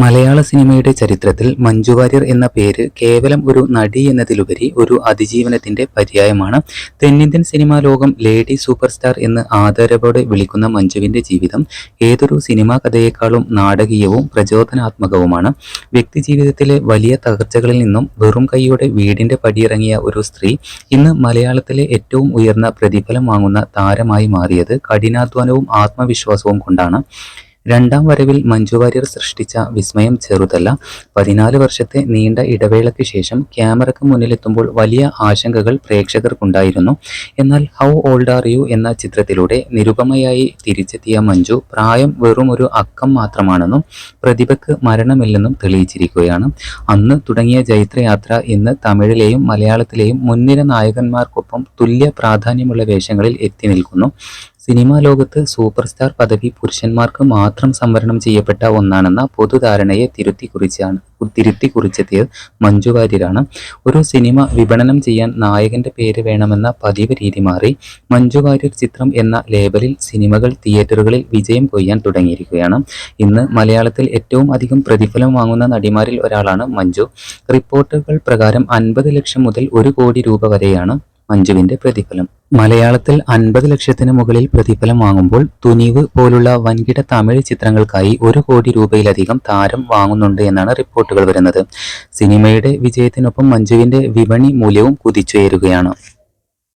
മലയാള സിനിമയുടെ ചരിത്രത്തിൽ മഞ്ജു വാര്യർ എന്ന പേര് കേവലം ഒരു നടി എന്നതിലുപരി ഒരു അതിജീവനത്തിന്റെ പര്യായമാണ്. തെന്നിന്ത്യൻ സിനിമാ ലോകം ലേഡി സൂപ്പർ സ്റ്റാർ എന്ന് ആദരവോടെ വിളിക്കുന്ന മഞ്ജുവിന്റെ ജീവിതം ഏതൊരു സിനിമാ കഥയേക്കാളും നാടകീയവും പ്രചോദനാത്മകവുമാണ്. വ്യക്തിജീവിതത്തിലെ വലിയ തകർച്ചകളിൽ നിന്നും വെറും കൈയോടെ വീടിന്റെ പടിയിറങ്ങിയ ഒരു സ്ത്രീ ഇന്ന് മലയാളത്തിലെ ഏറ്റവും ഉയർന്ന പ്രതിഫലം വാങ്ങുന്ന താരമായി മാറിയത് കഠിനാധ്വാനവും ആത്മവിശ്വാസവും കൊണ്ടാണ്. രണ്ടാം വരവിൽ മഞ്ജു വാര്യർ സൃഷ്ടിച്ച വിസ്മയം ചെറുതല്ല. 14 വർഷത്തെ നീണ്ട ഇടവേളയ്ക്ക് ശേഷം ക്യാമറയ്ക്ക് മുന്നിലെത്തുമ്പോൾ വലിയ ആശങ്കകൾ പ്രേക്ഷകർക്കുണ്ടായിരുന്നു. എന്നാൽ ഹൗ ഓൾഡ് ആർ യു എന്ന ചിത്രത്തിലൂടെ നിരുപമയായി തിരിച്ചെത്തിയ മഞ്ജു പ്രായം വെറും ഒരു അക്കം മാത്രമാണെന്നും പ്രതിഭയ്ക്ക് മരണമില്ലെന്നും തെളിയിച്ചിരിക്കുകയാണ്. അന്ന് തുടങ്ങിയ ജൈത്രയാത്ര ഇന്ന് തമിഴിലെയും മലയാളത്തിലെയും മുൻനിര നായകന്മാർക്കൊപ്പം തുല്യ പ്രാധാന്യമുള്ള വേഷങ്ങളിൽ എത്തി നിൽക്കുന്നു. സിനിമാ ലോകത്ത് സൂപ്പർ സ്റ്റാർ പദവി പുരുഷന്മാർക്ക് മാത്രം സംവരണം ചെയ്യപ്പെട്ട ഒന്നാണെന്ന പൊതുധാരണയെ തിരുത്തി കുറിച്ചെത്തിയത് മഞ്ജു വാര്യരാണ്. ഒരു സിനിമ വിപണനം ചെയ്യാൻ നായകന്റെ പേര് വേണമെന്ന പതിവ് രീതി മാറി മഞ്ജു വാര്യർ ചിത്രം എന്ന ലേബലിൽ സിനിമകൾ തിയേറ്ററുകളിൽ വിജയം കൊയ്യാൻ തുടങ്ങിയിരിക്കുകയാണ്. ഇന്ന് മലയാളത്തിൽ ഏറ്റവും അധികം പ്രതിഫലം വാങ്ങുന്ന നടിമാരിൽ ഒരാളാണ് മഞ്ജു. റിപ്പോർട്ടുകൾ പ്രകാരം 50 ലക്ഷം മുതൽ 1 കോടി രൂപ വരെയാണ് മഞ്ജുവിന്റെ പ്രതിഫലം. മലയാളത്തിൽ 50 ലക്ഷത്തിന് മുകളിൽ പ്രതിഫലം വാങ്ങുമ്പോൾ തുനിവ് പോലുള്ള വൻകിട തമിഴ് ചിത്രങ്ങൾക്കായി 1 കോടി രൂപയിലധികം താരം വാങ്ങുന്നുണ്ട് എന്നാണ് റിപ്പോർട്ടുകൾ വരുന്നത്. സിനിമയുടെ വിജയത്തിനൊപ്പം മഞ്ജുവിന്റെ വിപണി മൂല്യവും കുതിച്ചുയരുകയാണ്.